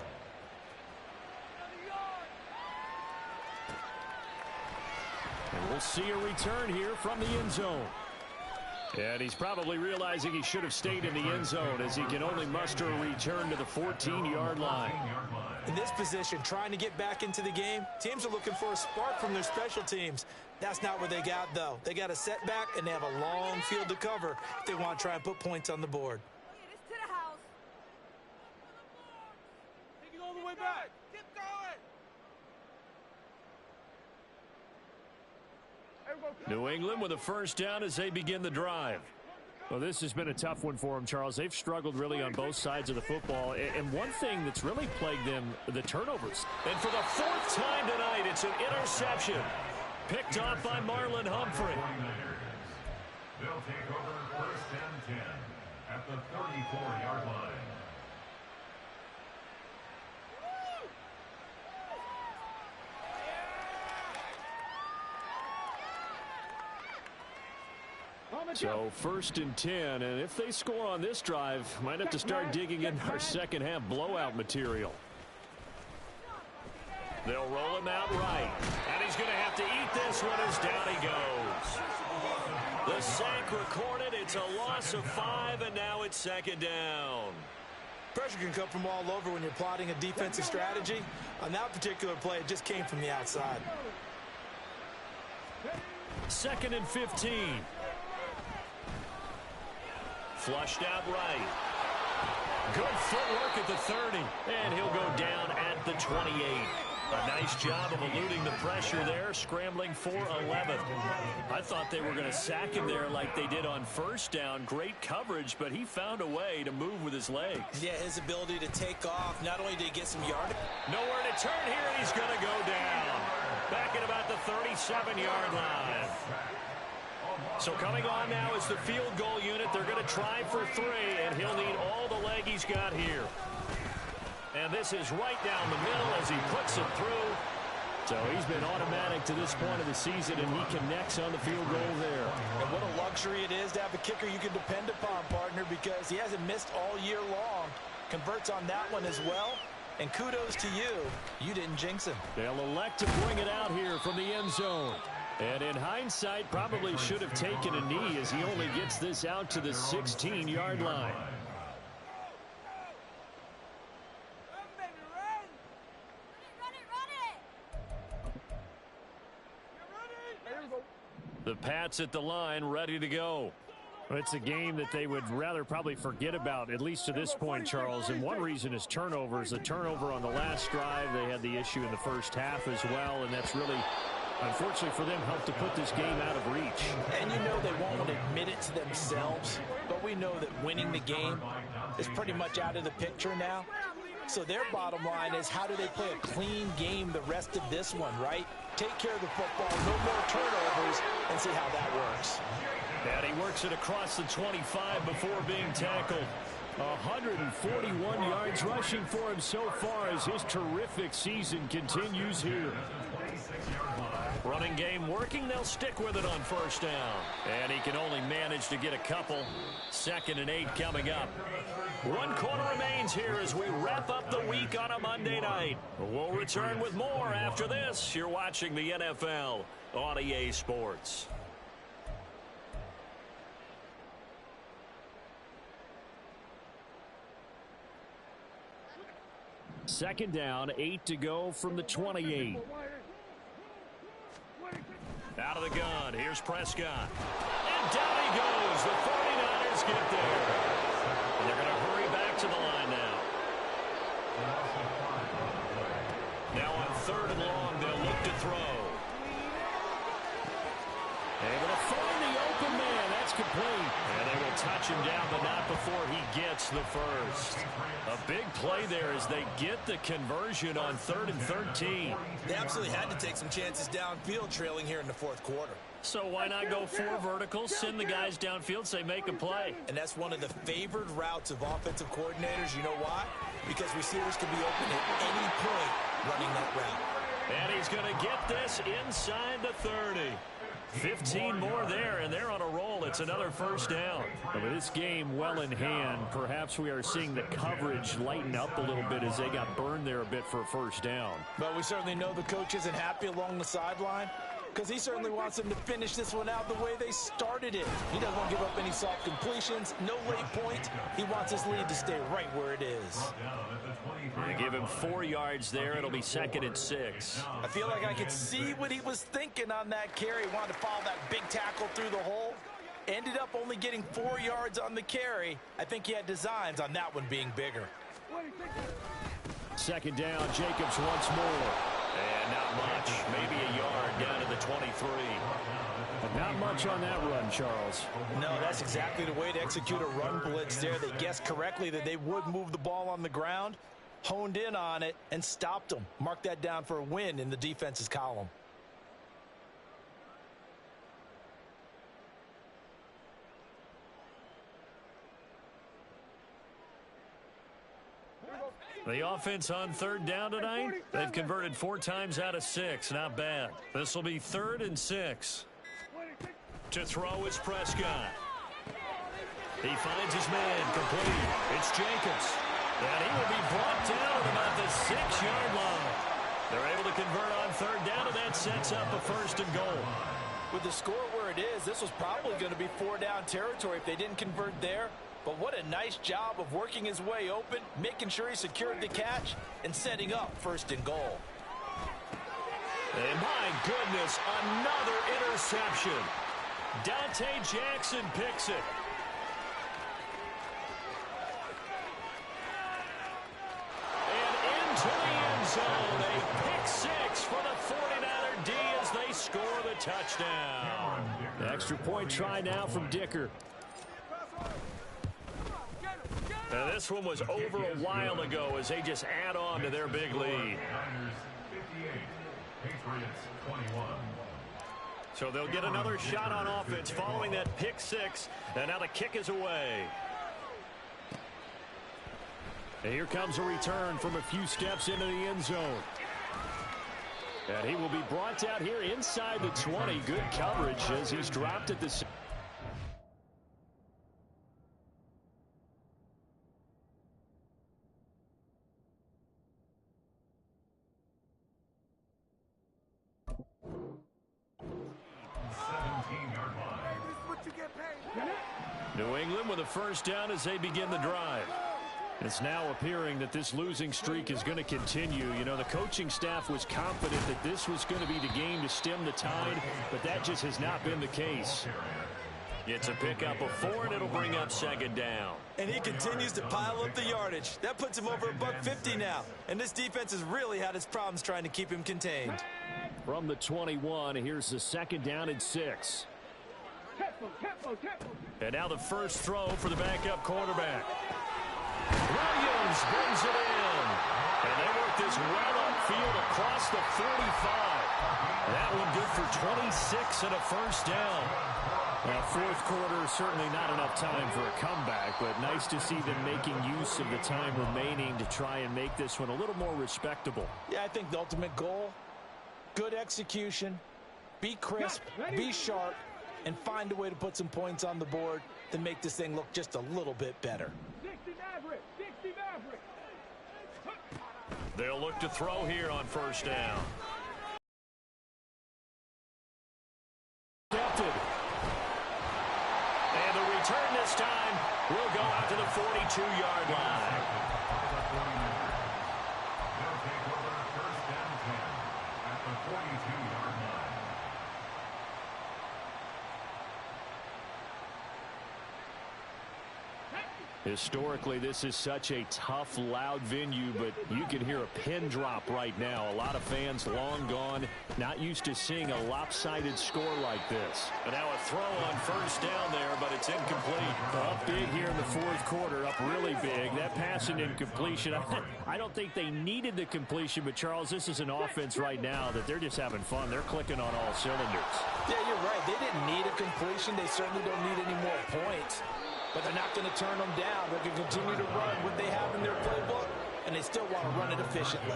And we'll see a return here from the end zone. And he's probably realizing he should have stayed in the end zone as he can only muster a return to the 14-yard line. In this position, trying to get back into the game, teams are looking for a spark from their special teams. That's not what they got, though. They got a setback, and they have a long field to cover if they want to try and put points on the board. Take it all the way back. Keep going. New England with a first down as they begin the drive. Well, this has been a tough one for them, Charles. They've struggled really on both sides of the football. And one thing that's really plagued them, the turnovers. And for the 4th time tonight, it's an interception. Picked off by Marlon Humphrey. They'll take over 1st and 10 at the 34-yard line. So 1st and 10, and if they score on this drive, might have to start digging in our second half blowout material. They'll roll him out right. And he's going to have to eat this one as down he goes. The sack recorded. It's a loss of 5, and now it's 2nd down. Pressure can come from all over when you're plotting a defensive strategy. On that particular play, it just came from the outside. 2nd and 15. Flushed out right. Good footwork at the 30. And he'll go down at the 28. A nice job of eluding the pressure there, scrambling for 11. I thought they were going to sack him there like they did on 1st down. Great coverage, but he found a way to move with his legs. Yeah, his ability to take off. Not only did he get some yardage. Nowhere to turn here, and he's going to go down. Back at about the 37-yard line. So coming on now is the field goal unit. They're going to try for 3, and he'll need all the leg he's got here. And this is right down the middle as he puts it through. So he's been automatic to this point of the season, and he connects on the field goal there. And what a luxury it is to have a kicker you can depend upon, partner, because he hasn't missed all year long. Converts on that one as well. And kudos to you. You didn't jinx him. They'll elect to bring it out here from the end zone. And in hindsight, probably should have taken a knee as he only gets this out to the 16-yard line. The Pats at the line, ready to go. It's a game that they would rather probably forget about, at least to this point, Charles. And one reason is turnovers. A turnover on the last drive. They had the issue in the first half as well, and that's really, unfortunately for them, helped to put this game out of reach. And you know they won't admit it to themselves, but we know that winning the game is pretty much out of the picture now. So their bottom line is, how do they play a clean game the rest of this one, right? Take care of the football, no more turnovers, and see how that works. And he works it across the 25 before being tackled. 141 yards rushing for him so far as his terrific season continues here. Running game working. They'll stick with it on 1st down. And he can only manage to get a couple. 2nd and 8 coming up. 1 quarter remains here as we wrap up the week on a Monday night. We'll return with more after this. You're watching the NFL on EA Sports. Second down, 8 to go from the 28. Out of the gun, here's Prescott. And down he goes. The 49ers get there. And they're going to hurry back to the line now. Now on 3rd and long, they'll look to throw. Able to find the open man. That's complete. And they will touch him down, but not before he gets the first. A big play there as they get the conversion on 3rd and 13. They absolutely had to take some chances downfield trailing here in the fourth quarter. So why not go 4 verticals, send the guys downfield, say make a play? And that's one of the favored routes of offensive coordinators. You know why? Because receivers can be open at any point running that route. And he's going to get this inside the 30. 15 more there, and they're on a roll. It's another first down. With this game well in hand, perhaps we are seeing the coverage lighten up a little bit as they got burned there a bit for a first down. But we certainly know the coach isn't happy along the sideline, because he certainly wants them to finish this one out the way they started it. He doesn't want to give up any soft completions, no late points. He wants his lead to stay right where it is. They give him 4 yards there. It'll be 2nd and 6. I feel like I could see what he was thinking on that carry. He wanted to follow that big tackle through the hole. Ended up only getting 4 yards on the carry. I think he had designs on that one being bigger. 2nd down, Jacobs once more. And not much, maybe a yard down to the 23. But not much on that run, Charles. No, that's exactly the way to execute a run blitz there. They guessed correctly that they would move the ball on the ground, honed in on it, and stopped them. Mark that down for a win in the defense's column. The offense on 3rd down tonight, they've converted 4 times out of 6. Not bad. This will be 3rd and 6. To throw is Prescott. He finds his man complete. It's Jacobs. And he will be brought down at about the 6-yard line. They're able to convert on 3rd down, and that sets up a 1st and goal. With the score where it is, this was probably going to be 4-down territory if they didn't convert there. But what a nice job of working his way open, making sure he secured the catch, and setting up 1st and goal. And my goodness, another interception. Dante Jackson picks it. And into the end zone, a pick 6 for the 49er D as they score the touchdown. The extra point try now from Dicker. Now this one was over a while ago as they just add on to their big lead. So they'll get another shot on offense following that pick 6. And now the kick is away. And here comes a return from a few steps into the end zone. And he will be brought out here inside the 20. Good coverage as he's dropped at the... New England with a first down as they begin the drive. It's now appearing that this losing streak is going to continue. You know, the coaching staff was confident that this was going to be the game to stem the tide, but that just has not been the case. It's a pickup of 4, and it'll bring up 2nd down. And he continues to pile up the yardage. That puts him over $150 now. And this defense has really had its problems trying to keep him contained. From the 21, here's the 2nd down and 6. And now the first throw for the backup quarterback. Williams brings it in. And they work this well upfield across the 45. That one good for 26 and a first down. Well, fourth quarter, certainly not enough time for a comeback, but nice to see them making use of the time remaining to try and make this one a little more respectable. Yeah, I think the ultimate goal, good execution, be crisp, be sharp, and find a way to put some points on the board to make this thing look just a little bit better. They'll look to throw here on first down. Captain. And the return this time will go out to the 42-yard line. They'll take over first down 10 at the 42-yard line. Historically, this is such a tough, loud venue, but you can hear a pin drop right now. A lot of fans long gone, not used to seeing a lopsided score like this. And now a throw on first down there, but it's incomplete. Up big here in the fourth quarter, up really big. That pass and incompletion, I don't think they needed the completion, but Charles, this is an offense right now that they're just having fun. They're clicking on all cylinders. Yeah, you're right. They didn't need a completion. They certainly don't need any more points. But they're not going to turn them down. They can continue to run what they have in their playbook, and they still want to run it efficiently.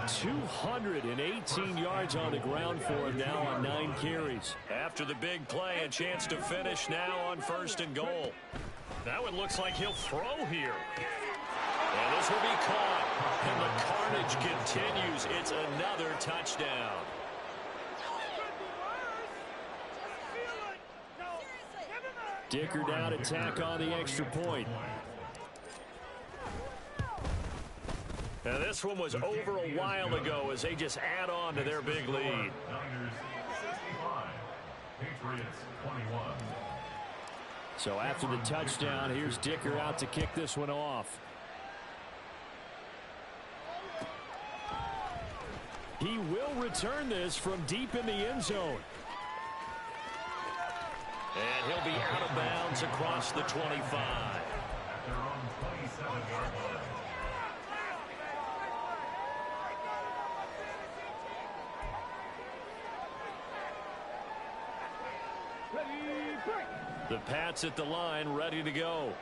218 yards on the ground for him now on 9 carries. After the big play, a chance to finish now on first and goal. That one looks like he'll throw here. And this will be caught. And the carnage continues. It's another touchdown. Dicker down to tack on the extra point. Now this one was over a while ago as they just add on to their big lead. Niners 65, Patriots 21. So after the touchdown, here's Dicker out to kick this one off. He will return this from deep in the end zone. And he'll be out of bounds across the 25. At their own 27-yard line. The Pats at the line, ready to go.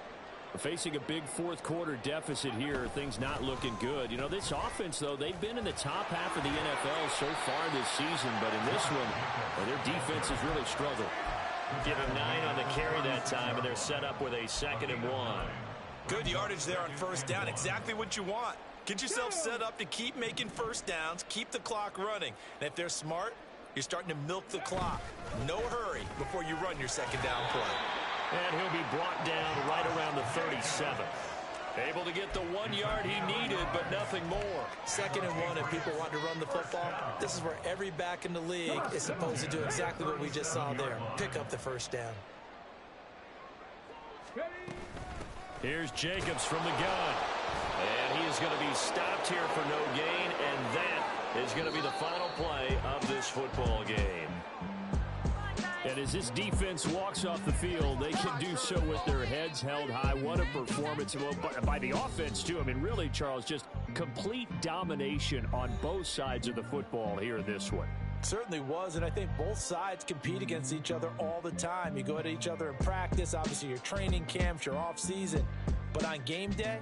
Facing a big fourth quarter deficit here, things not looking good. You know, this offense, though, they've been in the top half of the NFL so far this season, but in this one, well, their defense has really struggled. Give him 9 on the carry that time, and they're set up with a 2nd and 1. Good yardage there on first down. Exactly what you want. Get yourself set up to keep making first downs, keep the clock running. And if they're smart, you're starting to milk the clock. No hurry before you run your second down play. And he'll be brought down right around the 37. Able to get the 1 yard he needed, but nothing more. 2nd and 1, if people want to run the football, this is where every back in the league is supposed to do exactly what we just saw there. Pick up the first down. Here's Jacobs from the gun. And he is going to be stopped here for no gain, and that is going to be the final play of this football game. And as this defense walks off the field, they can do so with their heads held high. What a performance by the offense, too. I mean, really, Charles, just complete domination on both sides of the football here in this one. Certainly was, and I think both sides compete against each other all the time. You go at each other in practice, obviously your training camps, your off-season. But on game day,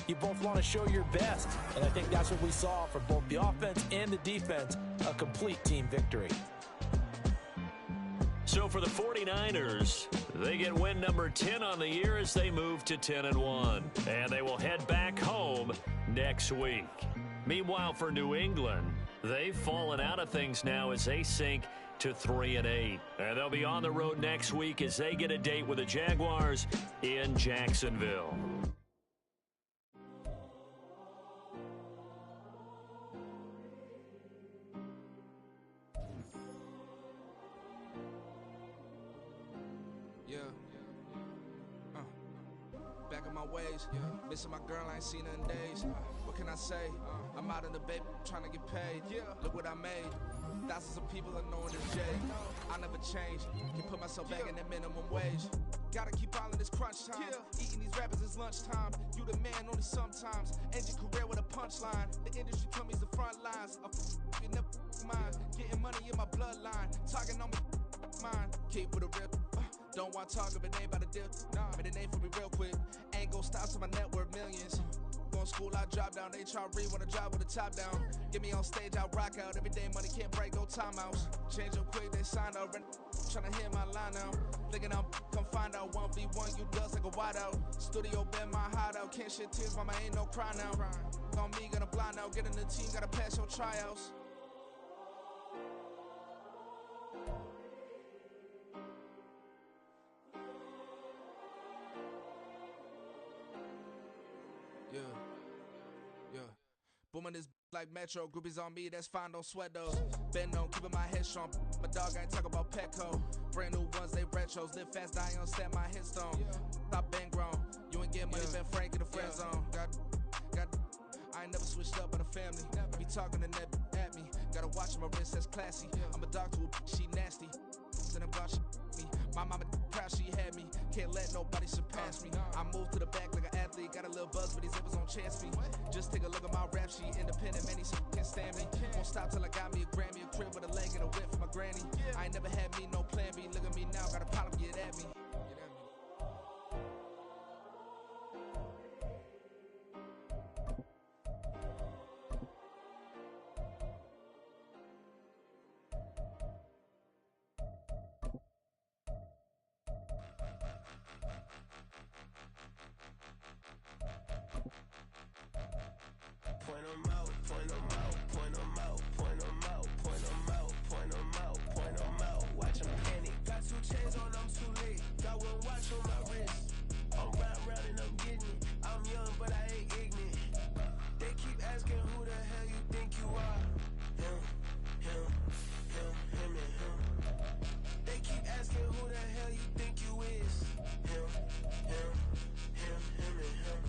you both want to show your best. And I think that's what we saw from both the offense and the defense, a complete team victory. So for the 49ers, they get win number 10 on the year as they move to 10-1. And they will head back home next week. Meanwhile, for New England, they've fallen out of things now as they sink to 3-8. And they'll be on the road next week as they get a date with the Jaguars in Jacksonville. Back on my ways, missing my girl, I ain't seen her in days. What can I say? I'm out in the baby, trying to get paid. Look what I made. Thousands of people are knowing this Jay. I never change. Can put myself back in that minimum wage. Gotta keep all in this crunch time. Eating these rappers is lunchtime. You the man only sometimes. End your career with a punchline. The industry put me the front lines. You never mind. Getting money in my bloodline. Talking on me mine. Keep with a real. Don't want to talk if it ain't about a deal. Nah, but it ain't for me real quick. Ain't gon' stop to my net worth millions. Going school, I drop down. They try read when I drive with the top down. Get me on stage, I rock out. Every day money can't break, no timeouts. Change up quick, they sign up. Tryna hit my line now. Thinking I'm come find out 1v1, you dust like a wideout. Studio been my hideout. Can't shed tears, mama ain't no cry now. On me, gonna blind out. Get in the team, gotta pass your tryouts. Booming this like Metro, groupies on me, that's fine, don't sweat those. Been on, keeping my head strong. My dog ain't talk about Petco. Brand new ones, they retros. Live fast, die on set, my headstone. Stop been grown. You ain't Get money, Ben Frank in the friend zone. I ain't never switched up on the family. Be talking to Ned at me. Gotta watch my wrist, that's classy. I'm a dog to a she nasty. Then I'm gone, she me. My mama proud she had me. Can't let nobody surpass me. I move to the back like an athlete. Got a little buzz, but these zippers don't chance me. Just take a look at my rap sheet. Independent, man, these can't stand me. Won't stop till I got me a Grammy, a crib with a leg and a whip for my granny. I ain't never had me no plan B. Look at me now, got a problem, get at me. Point 'em out, point 'em out, point 'em out, point 'em out, point 'em out, point 'em out, point 'em out. Watch 'em panic. Got 2 chains on, I'm too late. Got 1 watch on my wrist. I'm round and I'm getting it. I'm young, but I ain't ignorant. They keep asking who the hell you think you are. Him, him, him, him, and him. They keep asking who the hell you think you is. Him, him, him, him, and him.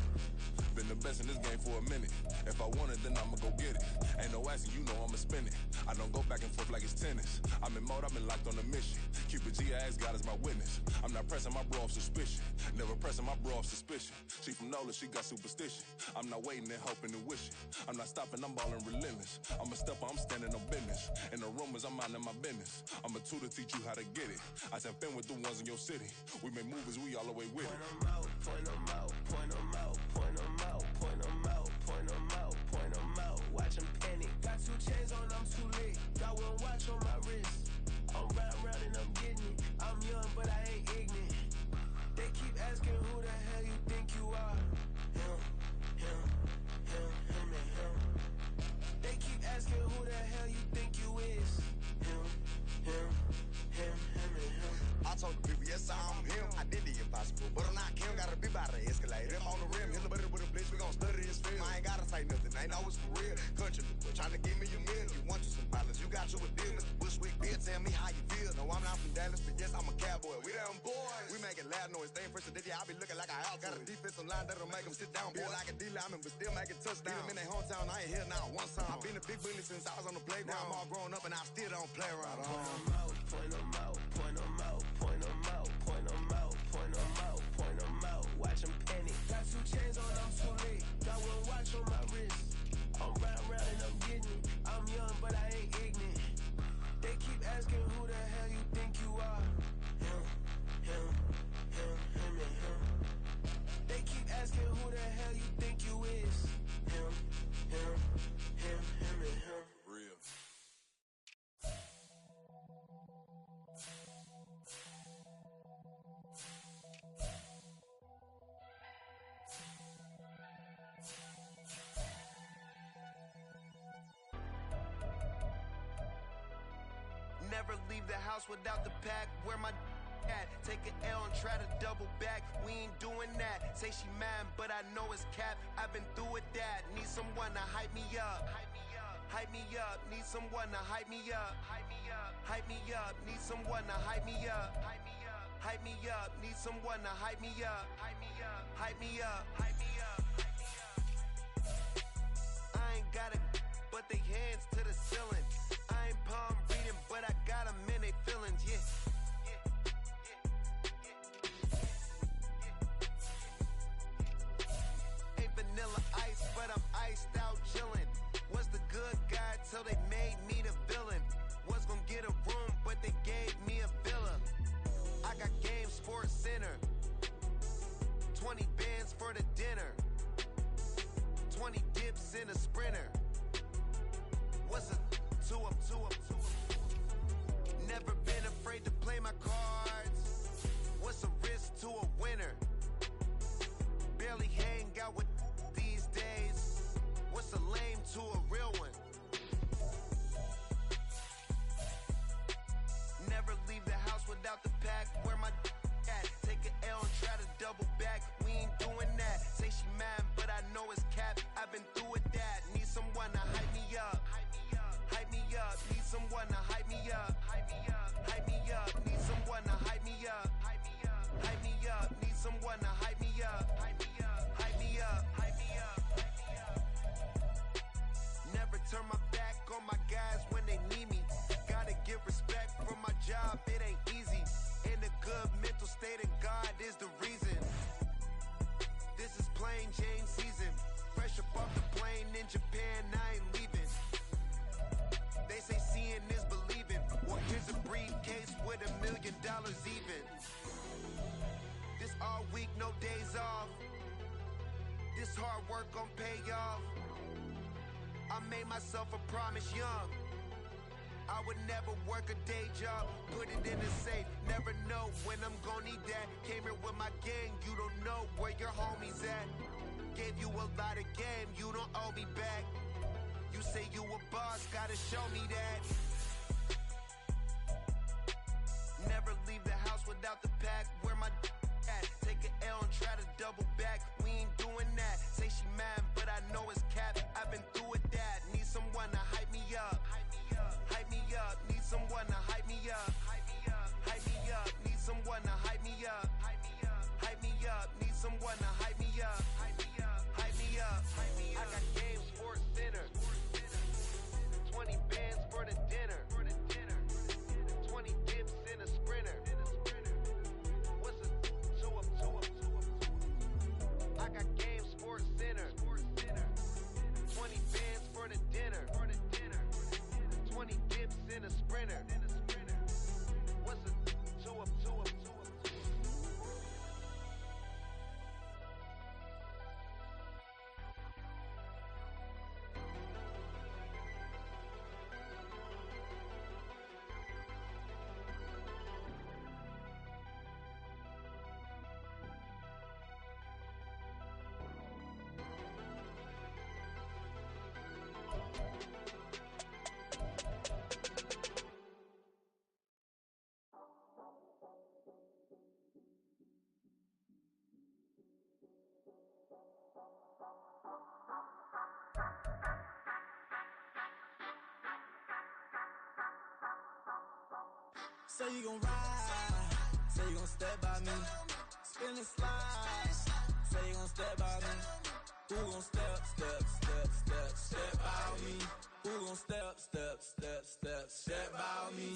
Been the best in this game for a minute. If I want it, then I'ma go get it. Ain't no asking, you know I'ma spin it. I don't go back and forth like it's tennis. I'm in mode, I've been locked on a mission. Cupid G, I ask God as my witness. I'm not pressing my bro off suspicion. Never pressing my bro off suspicion. She from NOLA, she got superstition. I'm not waiting and hoping and wishing. I'm not stopping, I'm balling relentless. I'm a stepper, I'm standing on business. In the rumors, I'm minding my business. I'm a tutor, teach you how to get it. I tap in with the ones in your city. We make movies, we all the way with it. Point 'em out, point 'em out, point 'em out, point 'em out, point 'em out, point 'em out, point 'em out. Watch 'em panic. Got 2 chains on, I'm too late. Got 1 watch on my wrist. I'm round and I'm getting it. I'm young, but I ain't ignorant. They keep asking who the hell you think you are. Him, him, him, him, and him. They keep asking who the hell you think you is. Him, him, him, him, and him. I told the people, yes, I'm him. I did the impossible, but I'm not Kim. Gotta be by the escalator. Him on the rim, hit the butter with a blitz. We gon' study his film. I ain't gotta say nothing, ain't know it's for real. Country, tryna give me a meal. You want you some violence, you got you a deal. Mr. Bushwick, Bill, tell me how you feel. No, I'm not from Dallas, but yes, I'm a cowboy. We them boys. We making loud noise. Staying first to I be looking like a house. Got a defensive line that'll make them sit down. Feel like a D-lineman, but still making touchdowns. Beat them in their hometown, I ain't here now one time. I been a big bully since I was on the playground. Now I'm all grown up and I still don't play around. Point 'em out, point 'em out, point 'em out, point 'em out, point 'em out, point 'em out, point 'em out. Watch 'em panic. Got 2 chains on, I'm too late. Got 1 watch on my wrist. I'm round and I'm getting it. I'm young, but I ain't ignorant. They keep asking who the hell you think you are. Him, him, him, him, and him. They keep asking who the hell you think you is. Him, him, him, him, and him. Real. Never leave the house without the pack. Where my at? Take an L and try to double back. We ain't doing that. Say she mad, but I know it's cap. I've been through with that. Need someone to hype me up. Hype me up. Need someone to hype me up. Hype me up. Need someone to hype me up. Hype me up. Need someone to hype me up. Hype me up. I ain't got it, but they hands to the ceiling. I ain't palm reading, but I got them in they feelings, yeah. Ain't vanilla ice, but I'm iced out chillin'. Was the good guy till they made me the villain. Was gonna get a room, but they gave me a villa. I got Game Sports Center. 20 bands for the dinner. 20 dips in a sprinter. What's a 2 up? Never been afraid to Creator God is the reason. This is plain Jane season. Fresh up off the plane in Japan, I ain't leaving. They say seeing is believing. Well, here's a briefcase with $1 million even. This all week, no days off. This hard work gon' pay off. I made myself a promise young. I would never work a day job, put it in a safe. Never know when I'm gon' need that. Came here with my gang, you don't know where your homies at. Gave you a lot of game, you don't owe me back. You say you a boss, gotta show me that. Never leave the house without the pack. Where my at? Take an L and try to double back. We ain't doing that. Say she mad, but I know it's cap. I've been through with that. Need someone to hype me up. Hype me up. Need someone to hype me up. Hype me up. Need someone to hype me up. Hype me up. Need someone to hype me up. Hype me up. I got game, Sports Center. 20 bands for the dinner. 20 dips in a sprinter. What's a two up? I got game, Sports Center. 20 bands for the dinner. 20 dips in a sprinter. What's a two up? Say you gon' ride, say you gon' step by me, spin and slide, say you gon' step by me, who gon' step by me, who gon' step by me.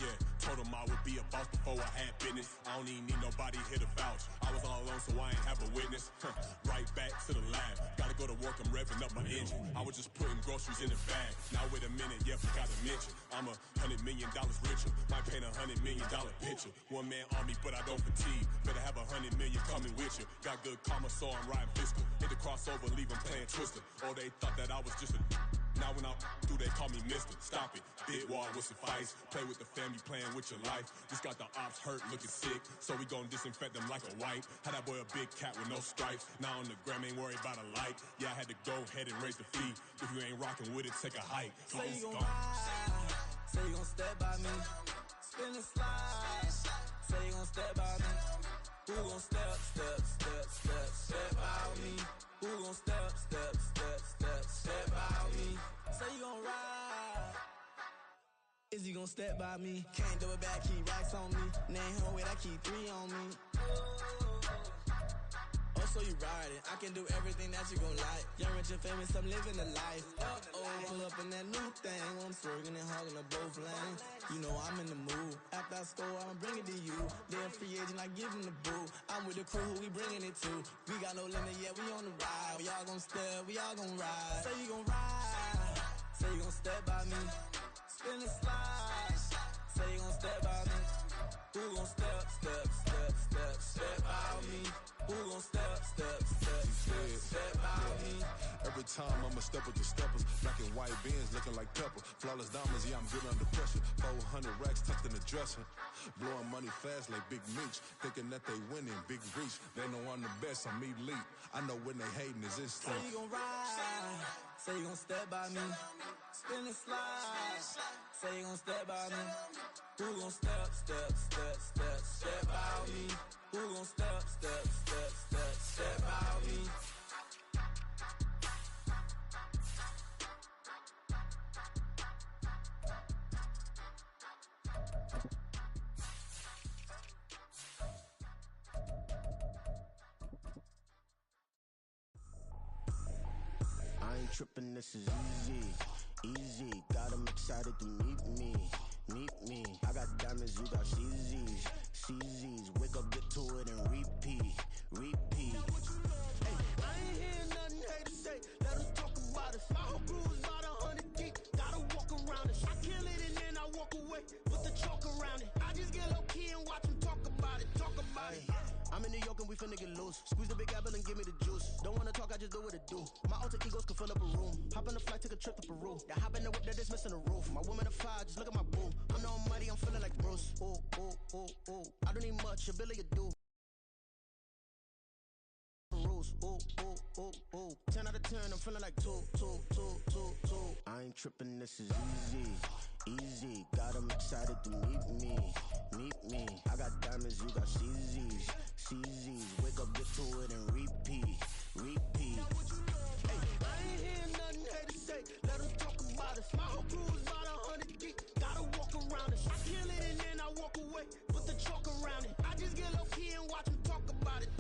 Yeah, told him I would be a boss before I had business. I don't even need nobody here to vouch. I was all alone, so I ain't have a witness. Right back to the lab. Gotta go to work, I'm revving up my engine. I was just putting groceries in the bag. Now wait a minute, yeah, forgot to mention. I'm $100 million richer. Might paint $100 million picture. One man army, but I don't fatigue. Better have 100 million coming with you. Got good karma, so I'm riding fiscal. Hit the crossover, leave them playing Twister. Oh, they thought that I was just a... Now when I do, they call me Mister. Stop it. Big wall would suffice. Play with the family, playing with your life. Just got the ops hurt, looking sick. So we gon' disinfect them like a wipe. Had that boy a big cat with no stripes. Now on the gram, ain't worried about a light. Yeah, I had to go ahead and raise the fee. If you ain't rocking with it, take a hike. Say you gon' ride, say you gon' step by me, spin and slide. Say you gon' step by me, who gon' step by me, who gon' step by me. Say you gon' ride, is he gon' step by me? Can't do it back, keep racks on me. Name home with I keep 3 on me. Oh, so you riding, I can do everything that you gon' like. Young, rich and famous, I'm living the life. Pull up in that new thing, when I'm swerving and hogging up both lanes. You know I'm in the mood, after I score, I'ma bring it to you. They're a free agent, I give them the boo. I'm with the crew, who we bringing it to. We got no limit, yeah, we on the ride. We all gon' step, we all gon' ride. Say you gon' ride, say you gon' step by me, spin and slide. Say you gon' step by me, who gon' step by me, who gon' step by me. Every time I'ma step with the steppers. Black and white beans looking like pepper. Flawless diamonds, yeah, I'm good under pressure. 400 racks tucked in the dresser. Blowing money fast like Big Meech. Thinking that they winning, big reach. They know I'm the best, I'm elite. I know when they hating is instinct. Say you gon' ride, say you gon' step by me, spin and slide. Say you gon' step by me, who gon' step by me, who gon' step by me. I ain't trippin', this is easy. Got them excited to meet me. I got diamonds, you got CZs. I'm in New York and we finna get loose. Squeeze the big apple and give me the juice. Don't wanna talk, I just do what it do. My alter egos can fill up a room. Hop on a flight, take a trip to Peru. That hop in the whip that is missing the roof. My woman a fire, just look at my boo. I'm the almighty, I'm feeling like Bruce. Ooh, ooh, ooh, ooh. I don't need much, a billy a do. Rules, ooh, ooh, ooh, ooh. 10 out of 10, I'm feeling like 2. I ain't tripping, this is easy. Got 'em excited to meet me. I got diamonds, you got CZs. Wake up, get to it and repeat. Hey, I ain't hearing nothing haters say. Let 'em talk about us. My whole crew is about 100 deep. Gotta walk around it. I kill it and then I walk away. Put the chalk around it. I just get low key and watch 'em talk about it.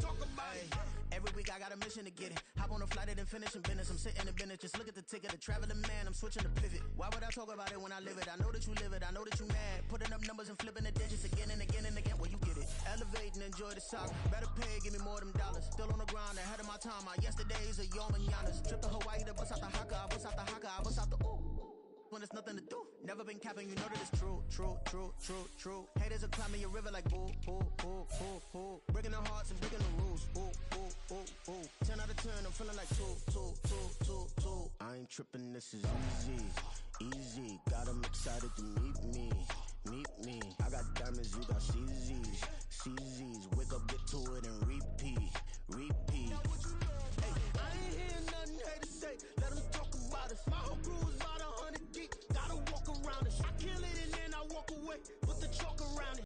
Every week I got a mission to get it. Hop on a flight and then finish in business. I'm sitting in business, just look at the ticket. A traveling man, I'm switching to pivot. Why would I talk about it when I live it? I know that you live it, I know that you mad. Putting up numbers and flipping the digits again and again and again. Well, you get it. Elevate and enjoy the saga. Better pay, give me more of them dollars. Still on the grind, ahead of my time. My yesterdays are your mananas. Trip to Hawaii to bust out the haka. I bust out the haka, I bust out the ooh. When there's nothing to do. Never been capping, you know that it's true. Haters are climbing your river like boo. Breaking their hearts and breaking the rules. Ooh. 10 out of 10, I'm feeling like 2. I ain't tripping, this is easy. Got 'em excited to meet me. I got diamonds, you got CZs. Wake up, get to it and repeat.